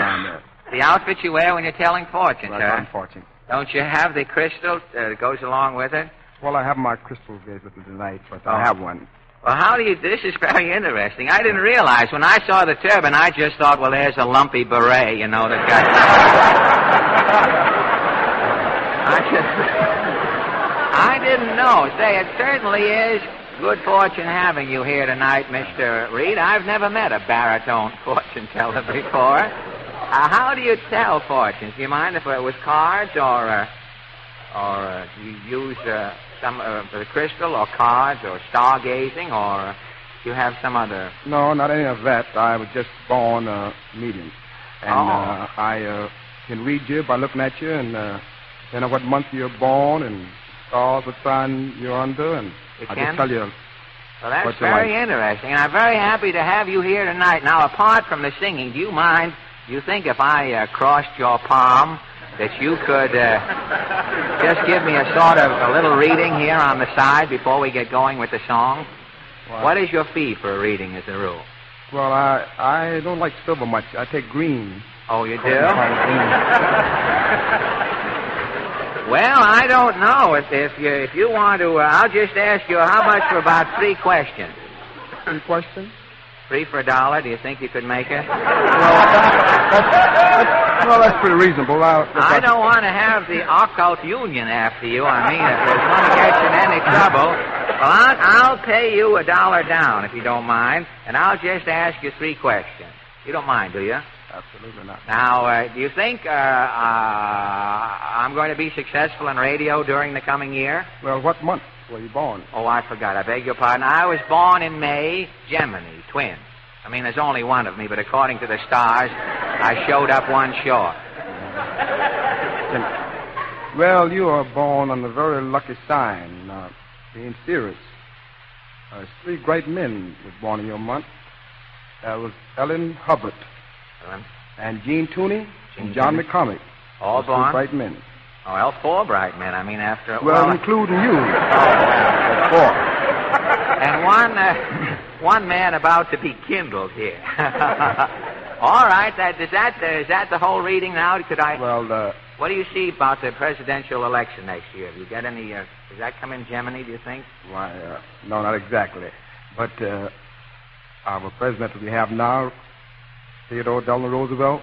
The outfit you wear when you're telling fortunes, right, huh? I'm fortune. Don't you have the crystal that goes along with it? Well, I have my crystal visit tonight, but I have one. Well, this is very interesting. I didn't realize. When I saw the turban, I just thought, well, there's a lumpy beret, that got... I didn't know. Say, it certainly is good fortune having you here tonight, Mr. Reed. I've never met a baritone fortune teller before. How do you tell fortunes? Do you mind if it was cards or you use some the crystal or cards or stargazing, or you have some other... No, not any of that. I was just born a medium. And I can read you by looking at you and know what month you're born and stars, what sign you're under, and I just tell you... Well, that's very interesting, and I'm very happy to have you here tonight. Now, apart from the singing, do you mind, you think if I crossed your palm, that you could just give me a little reading here on the side before we get going with the song? What is your fee for a reading as a rule? Well, I don't like silver much. I take green. Oh, you do? Well, I don't know. If you want to, I'll just ask you how much for about 3 questions. 3 questions? 3 for $1. Do you think you could make it? Well, that's pretty reasonable. I don't want to have the occult union after you. I mean, if it's going to get you in any trouble, well, I'll pay you $1 down if you don't mind, and I'll just ask you 3 questions. You don't mind, do you? Absolutely not. Now, do you think I'm going to be successful in radio during the coming year? Well, what month were you born? Oh, I forgot. I beg your pardon. I was born in May, Gemini, twins. I mean, there's only one of me, but according to the stars, I showed up one short. Well, you are born on a very lucky sign, being serious. 3 great men were born in your month. That was Ellen Hubbard. And Gene Tooney and John McCormick. All born? 3 bright men. Oh, well, 4 bright men. I mean, after... Well, including you. That's 4. And one man about to be kindled here. All right, is that the whole reading now? Could I... Well, what do you see about the presidential election next year? Do you get any... does that come in Gemini, do you think? Why, no, not exactly. But our president that we have now, Theodore Delano Roosevelt,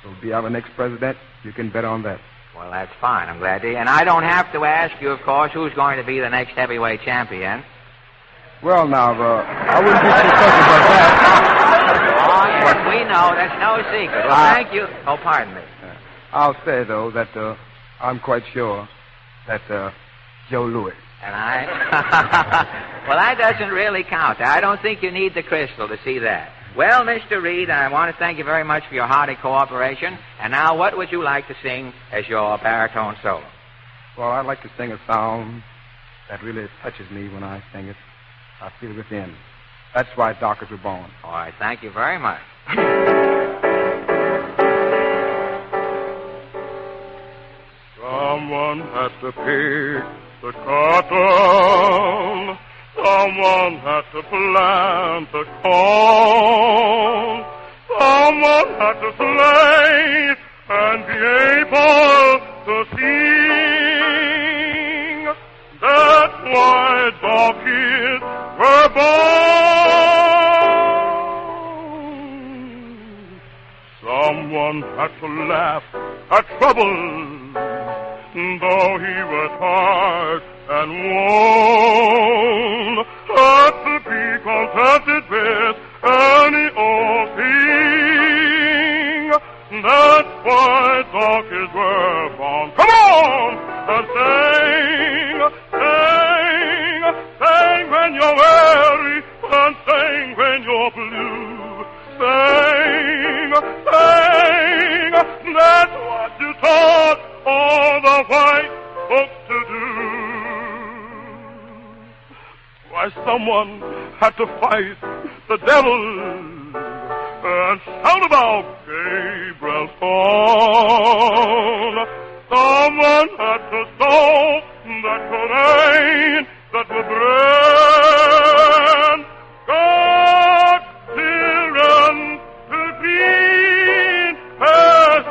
will be our next president. You can bet on that. Well, that's fine. I'm glad to. And I don't have to ask you, of course, who's going to be the next heavyweight champion. Well, now, I wouldn't be too fussy about that. Oh, yes, we know. That's no secret. Well, thank you. Oh, pardon me. I'll say, though, that I'm quite sure that Joe Louis. And I... Well, that doesn't really count. I don't think you need the crystal to see that. Well, Mr. Reed, I want to thank you very much for your hearty cooperation. And now, what would you like to sing as your baritone solo? Well, I'd like to sing a song that really touches me when I sing it. I feel it within. That's why Dockers were born. All right, thank you very much. Someone had to pick the cotton. Someone had to plant the corn. Someone had to slave and be able to sing. That's why donkeys were born. Someone had to laugh at trouble, though he was hard and worn, had to be contented with any old thing. That's why donkeys were born. Come on and sing, sing, sing when you're weary and sing when you're blue. Sing, sing, that's why as someone had to fight the devil and shout about Gabriel's phone. Someone had to sow that good rain that would bring God's children to green pastures.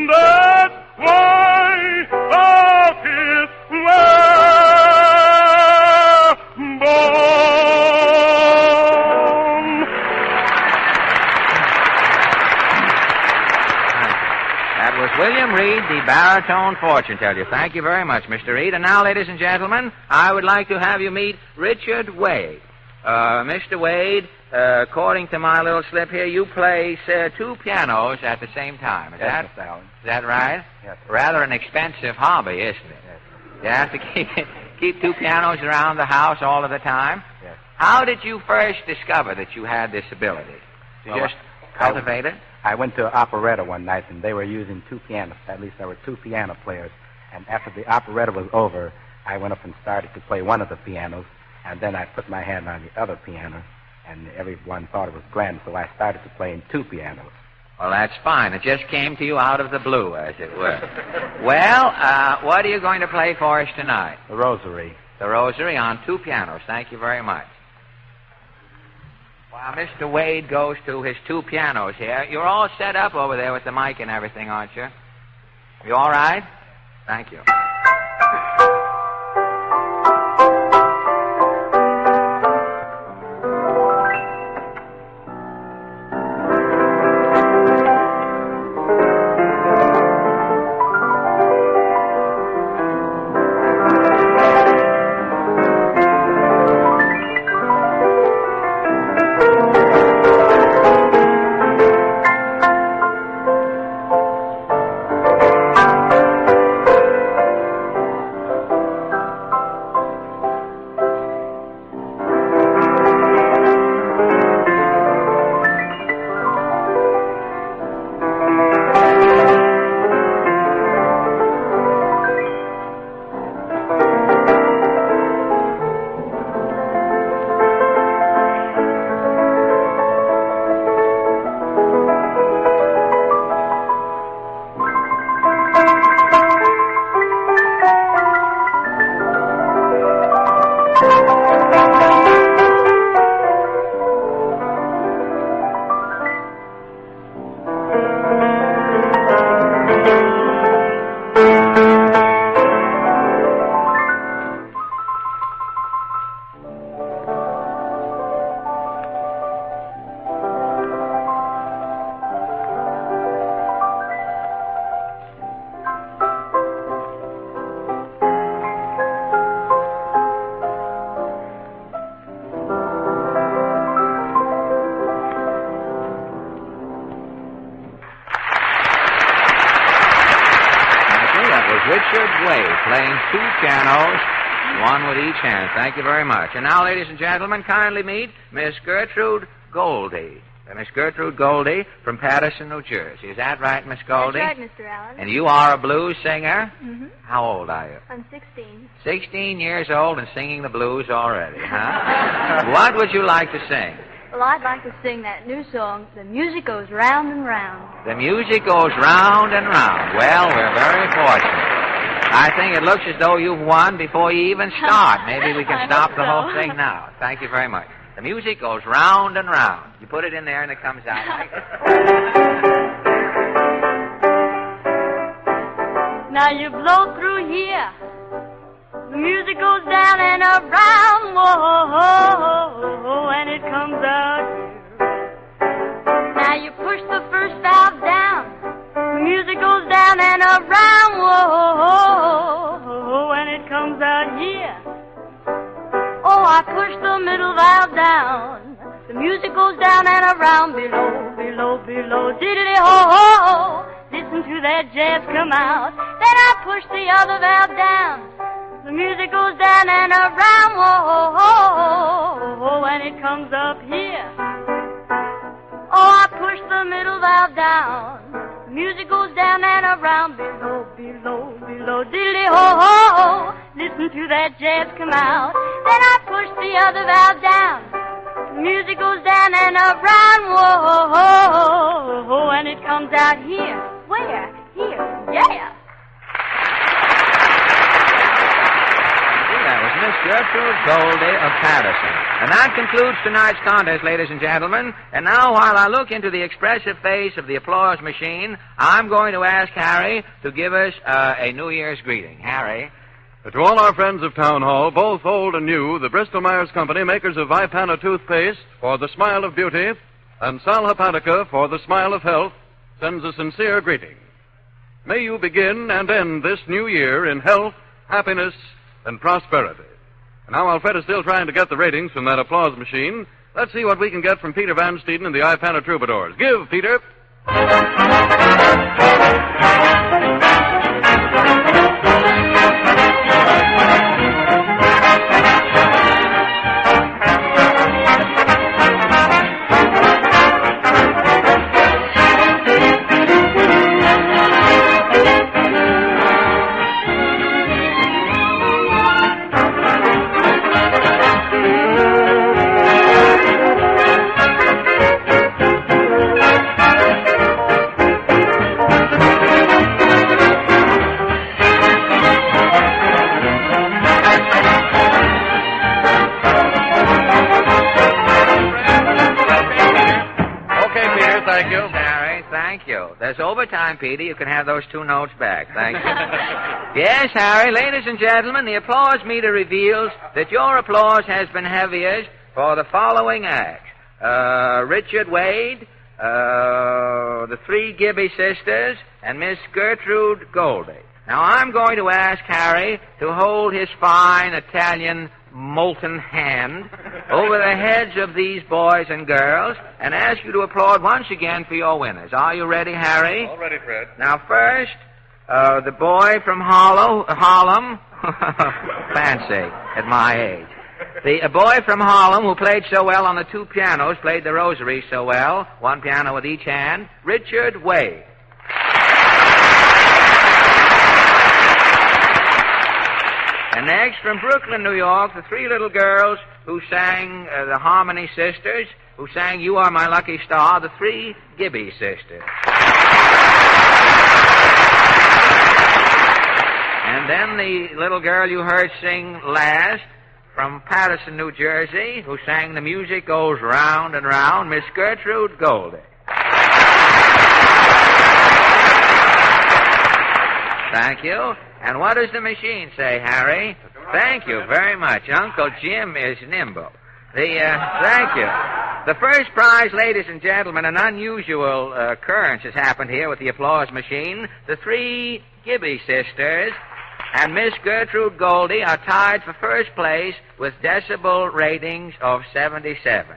That's why thou is born. That was William Reed, the baritone fortune teller. Thank you very much, Mr. Reed. And now, ladies and gentlemen, I would like to have you meet Richard Wade. Mr. Wade, according to my little slip here, you play two pianos at the same time. Is that right? Yes. Rather an expensive hobby, isn't it? Yes. You have to keep two pianos around the house all of the time? Yes. How did you first discover that you had this ability? To just cultivate it? I went to an operetta one night, and they were using two pianos. At least there were two piano players. And after the operetta was over, I went up and started to play one of the pianos, and then I put my hand on the other piano, and everyone thought it was grand, so I started to play two pianos. Well, that's fine. It just came to you out of the blue, as it were. Well, what are you going to play for us tonight? The Rosary. The Rosary on two pianos. Thank you very much. While Mr. Wade goes to his two pianos here, you're all set up over there with the mic and everything, aren't you? You all right? Thank you. Playing two pianos, one with each hand. Thank you very much. And now, ladies and gentlemen, kindly meet Miss Gertrude Goldie. Miss Gertrude Goldie from Patterson, New Jersey. Is that right, Miss Goldie? That's right, Mr. Allen. And you are a blues singer? Mm-hmm. How old are you? I'm 16. 16 years old and singing the blues already, huh? What would you like to sing? Well, I'd like to sing that new song, The Music Goes Round and Round. The music goes round and round. Well, we're very fortunate. I think it looks as though you've won before you even start. Maybe we can stop the whole thing now. Thank you very much. The music goes round and round. You put it in there and it comes out like this. Now you blow through here. The music goes down and around, whoa, and it comes out here. Now you push the first valve down. The music goes down and around, whoa, and it comes out here. Oh, I push the middle valve down. The music goes down and around, below, below, below, diddly-ho-ho. Listen to that jazz come out. Then I push the other valve down. The music goes down and around, whoa, and it comes up here. Oh, I push the middle valve down. The music goes down and around, below, below, below, diddly-ho-ho. Listen to that jazz come out. Then I push the other valve down. The music goes down and around, whoa, and it comes out here. Where? Here. Yeah. That was Miss Gertrude Goldie of Patterson. And that concludes tonight's contest, ladies and gentlemen. And now, while I look into the expressive face of the applause machine, I'm going to ask Harry to give us a New Year's greeting. Harry. To all our friends of Town Hall, both old and new, the Bristol-Myers Company, makers of Ipana toothpaste for the smile of beauty and Sal Hepatica for the smile of health, sends a sincere greeting. May you begin and end this new year in health, happiness, and prosperity. And now, while Fred is still trying to get the ratings from that applause machine, let's see what we can get from Peter Van Steeden and the Ipana Troubadours. Give, Peter. There's overtime, Peter. You can have those 2 notes back. Thank you. Yes, Harry, ladies and gentlemen, the applause meter reveals that your applause has been heaviest for the following acts. Richard Wade, the 3 Gibby sisters, and Miss Gertrude Goldie. Now, I'm going to ask Harry to hold his fine Italian molten hand over the heads of these boys and girls and ask you to applaud once again for your winners. Are you ready, Harry? All ready, Fred. Now, first, the boy from Harlem. Fancy at my age. The boy from Harlem who played so well on the 2 pianos, played the rosary so well, 1 piano with each hand, Richard Wade. And next, from Brooklyn, New York, the 3 little girls who sang the Harmony Sisters, who sang You Are My Lucky Star, the 3 Gibby sisters. And then the little girl you heard sing last, from Patterson, New Jersey, who sang The Music Goes Round and Round, Miss Gertrude Goldie. Thank you. And what does the machine say, Harry? Thank you very much. Uncle Jim is nimble. Thank you. The first prize, ladies and gentlemen, an unusual occurrence has happened here with the applause machine. The 3 Gibby sisters and Miss Gertrude Goldie are tied for first place with decibel ratings of 77.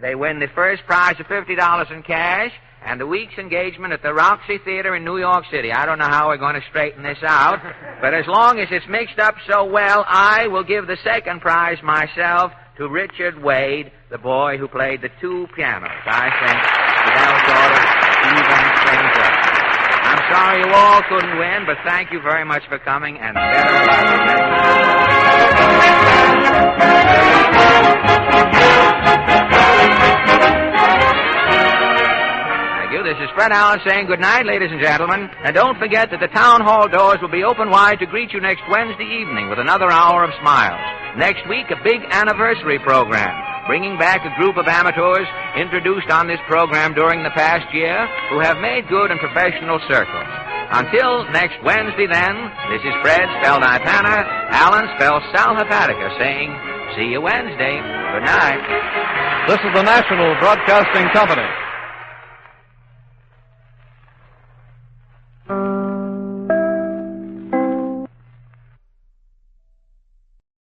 They win the first prize of $50 in cash and the week's engagement at the Roxy Theater in New York City. I don't know how we're going to straighten this out, but as long as it's mixed up so well, I will give the second prize myself to Richard Wade, the boy who played the 2 pianos. I think that sort of even things up. I'm sorry you all couldn't win, but thank you very much for coming, and better luck. This is Fred Allen saying good night, ladies and gentlemen. And don't forget that the town hall doors will be open wide to greet you next Wednesday evening with another hour of smiles. Next week, a big anniversary program, bringing back a group of amateurs introduced on this program during the past year who have made good in professional circles. Until next Wednesday, then, this is Fred, spelled Ipana, Allen, spelled Sal Hepatica, saying, see you Wednesday. Good night. This is the National Broadcasting Company.